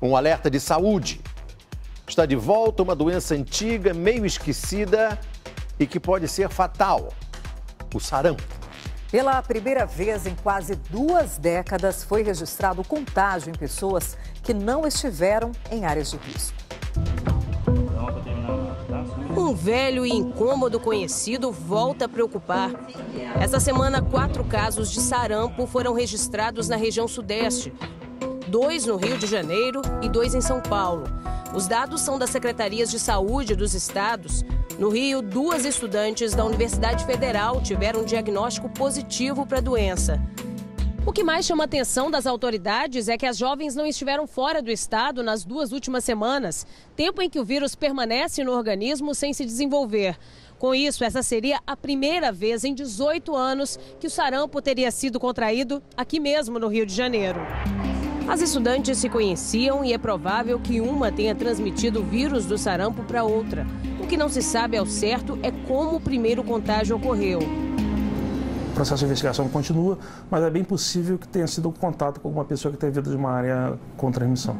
Um alerta de saúde. Está de volta uma doença antiga, meio esquecida e que pode ser fatal: o sarampo. Pela primeira vez em quase 2 décadas, foi registrado contágio em pessoas que não estiveram em áreas de risco. Um velho e incômodo conhecido volta a preocupar. Essa semana, 4 casos de sarampo foram registrados na região sudeste. 2 no Rio de Janeiro e 2 em São Paulo. Os dados são das secretarias de saúde dos estados. No Rio, 2 estudantes da Universidade Federal tiveram um diagnóstico positivo para a doença. O que mais chama a atenção das autoridades é que as jovens não estiveram fora do estado nas 2 últimas semanas, tempo em que o vírus permanece no organismo sem se desenvolver. Com isso, essa seria a primeira vez em 18 anos que o sarampo teria sido contraído aqui mesmo no Rio de Janeiro. As estudantes se conheciam e é provável que uma tenha transmitido o vírus do sarampo para outra. O que não se sabe ao certo é como o primeiro contágio ocorreu. O processo de investigação continua, mas é bem possível que tenha sido um contato com alguma pessoa que tenha vindo de uma área com transmissão.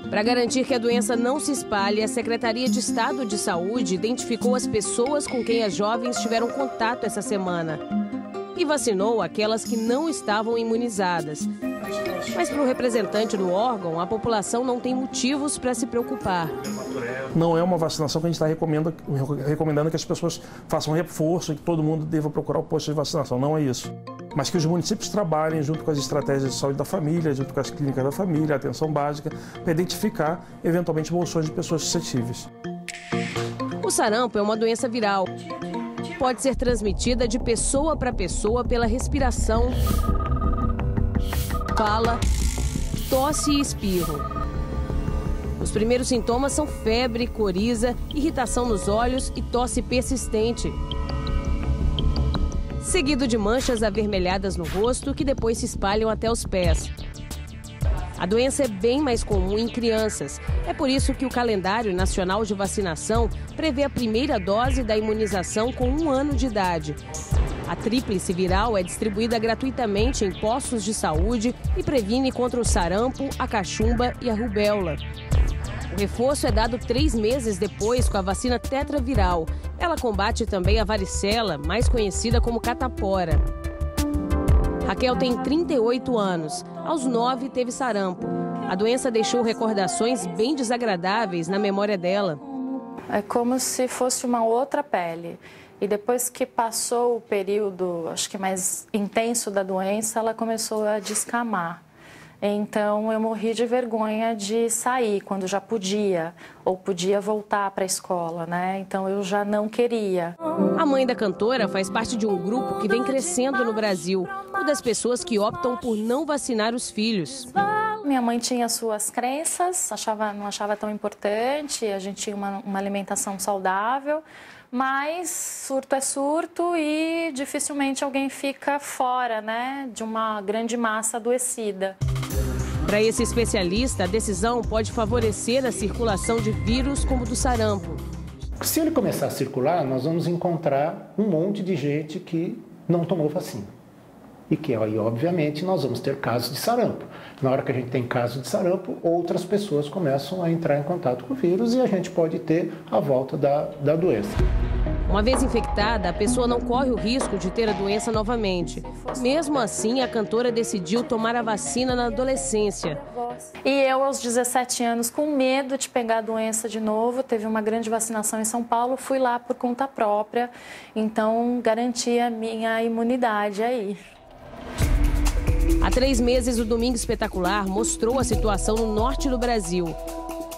Para garantir que a doença não se espalhe, a Secretaria de Estado de Saúde identificou as pessoas com quem as jovens tiveram contato essa semana e vacinou aquelas que não estavam imunizadas. Mas para o representante do órgão, a população não tem motivos para se preocupar. Não é uma vacinação que a gente está recomendando que as pessoas façam reforço e que todo mundo deva procurar o posto de vacinação. Não é isso. Mas que os municípios trabalhem junto com as estratégias de saúde da família, junto com as clínicas da família, a atenção básica, para identificar, eventualmente, bolsões de pessoas suscetíveis. O sarampo é uma doença viral. Pode ser transmitida de pessoa para pessoa pela respiração, fala, tosse e espirro. Os primeiros sintomas são febre, coriza, irritação nos olhos e tosse persistente, seguido de manchas avermelhadas no rosto que depois se espalham até os pés. A doença é bem mais comum em crianças. É por isso que o calendário nacional de vacinação prevê a primeira dose da imunização com 1 ano de idade. A tríplice viral é distribuída gratuitamente em postos de saúde e previne contra o sarampo, a cachumba e a rubéola. O reforço é dado 3 meses depois com a vacina tetraviral. Ela combate também a varicela, mais conhecida como catapora. Raquel tem 38 anos. Aos 9 teve sarampo. A doença deixou recordações bem desagradáveis na memória dela. É como se fosse uma outra pele. E depois que passou o período, acho que mais intenso da doença, ela começou a descamar. Então eu morri de vergonha de sair quando já podia, ou podia voltar para a escola, né? Então eu já não queria. A mãe da cantora faz parte de um grupo que vem crescendo no Brasil, o das pessoas que optam por não vacinar os filhos. Minha mãe tinha suas crenças, não achava tão importante, a gente tinha uma alimentação saudável, mas surto é surto e dificilmente alguém fica fora, né, de uma grande massa adoecida. Para esse especialista, a decisão pode favorecer a circulação de vírus como o do sarampo. Se ele começar a circular, nós vamos encontrar um monte de gente que não tomou vacina. E que aí, obviamente, nós vamos ter casos de sarampo. Na hora que a gente tem caso de sarampo, outras pessoas começam a entrar em contato com o vírus e a gente pode ter a volta da doença. Uma vez infectada, a pessoa não corre o risco de ter a doença novamente. Mesmo assim, a cantora decidiu tomar a vacina na adolescência. E eu, aos 17 anos, com medo de pegar a doença de novo, teve uma grande vacinação em São Paulo, fui lá por conta própria, então garanti a minha imunidade aí. Há 3 meses, o Domingo Espetacular mostrou a situação no norte do Brasil.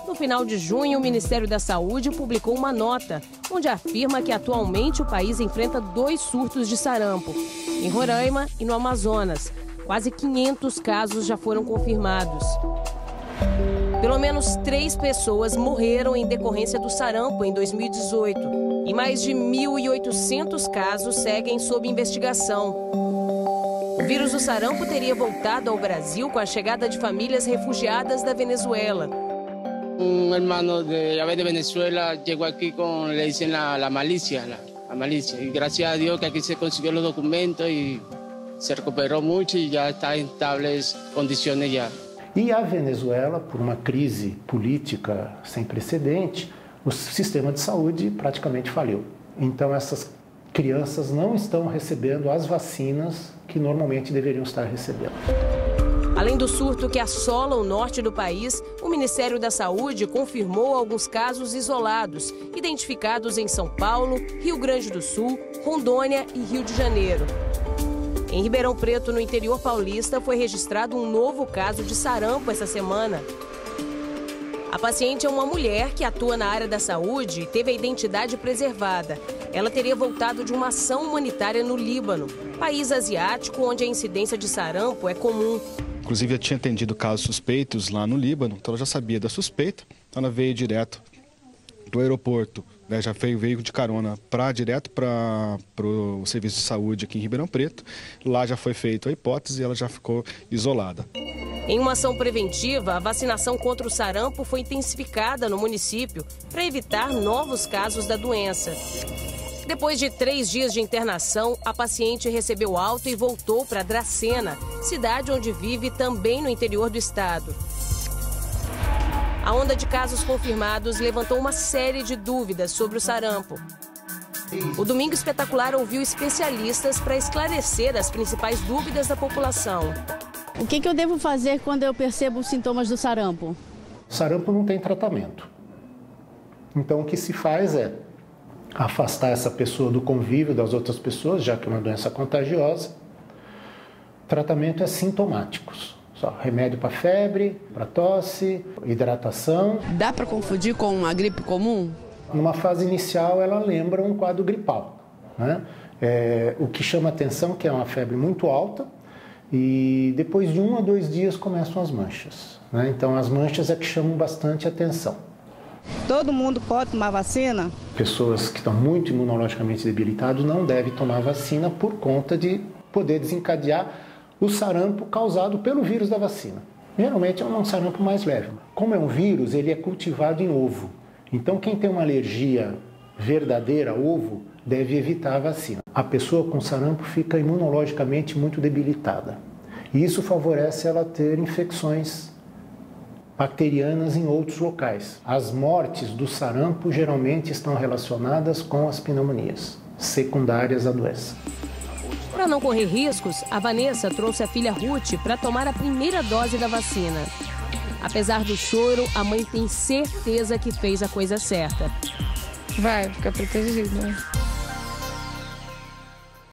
No final de junho, o Ministério da Saúde publicou uma nota, onde afirma que atualmente o país enfrenta 2 surtos de sarampo, em Roraima e no Amazonas. Quase 500 casos já foram confirmados. Pelo menos 3 pessoas morreram em decorrência do sarampo em 2018. E mais de 1.800 casos seguem sob investigação. O vírus do sarampo teria voltado ao Brasil com a chegada de famílias refugiadas da Venezuela. Un hermano de Venezuela llegó aquí con, le dicen la malicia, la malicia. Y gracias a Dios que aquí se consiguió los documentos y se recuperó mucho y ya está en estables condiciones ya. E a Venezuela, por uma crise política sem precedente, o sistema de saúde praticamente faliu. Então essas crianças não estão recebendo as vacinas que normalmente deveriam estar recebendo. Além do surto que assola o norte do país, o Ministério da Saúde confirmou alguns casos isolados, identificados em São Paulo, Rio Grande do Sul, Rondônia e Rio de Janeiro. Em Ribeirão Preto, no interior paulista, foi registrado um novo caso de sarampo essa semana. A paciente é uma mulher que atua na área da saúde e teve a identidade preservada. Ela teria voltado de uma ação humanitária no Líbano, país asiático onde a incidência de sarampo é comum. Inclusive, eu tinha atendido casos suspeitos lá no Líbano, então ela já sabia da suspeita. Ela veio direto do aeroporto, né, já veio de carona direto para o serviço de saúde aqui em Ribeirão Preto. Lá já foi feita a hipótese e ela já ficou isolada. Em uma ação preventiva, a vacinação contra o sarampo foi intensificada no município para evitar novos casos da doença. Depois de 3 dias de internação, a paciente recebeu alta e voltou para Dracena, cidade onde vive também no interior do estado. A onda de casos confirmados levantou uma série de dúvidas sobre o sarampo. O Domingo Espetacular ouviu especialistas para esclarecer as principais dúvidas da população. O que eu devo fazer quando eu percebo os sintomas do sarampo? Sarampo não tem tratamento. Então o que se faz é afastar essa pessoa do convívio das outras pessoas, já que é uma doença contagiosa. O tratamento é sintomáticos. Só remédio para febre, para tosse, hidratação. Dá para confundir com uma gripe comum? Numa fase inicial, ela lembra um quadro gripal, né? O que chama atenção que é uma febre muito alta e depois de 1 a 2 dias começam as manchas, né? Então, as manchas é que chamam bastante atenção. Todo mundo pode tomar vacina? Pessoas que estão muito imunologicamente debilitadas não devem tomar vacina por conta de poder desencadear o sarampo causado pelo vírus da vacina. Geralmente é um sarampo mais leve. Como é um vírus, ele é cultivado em ovo. Então, quem tem uma alergia verdadeira a ovo deve evitar a vacina. A pessoa com sarampo fica imunologicamente muito debilitada. E isso favorece ela ter infecções bacterianas em outros locais. As mortes do sarampo geralmente estão relacionadas com as pneumonias secundárias à doença. Para não correr riscos, a Vanessa trouxe a filha Ruth para tomar a primeira dose da vacina. Apesar do choro, a mãe tem certeza que fez a coisa certa. Vai ficar protegida.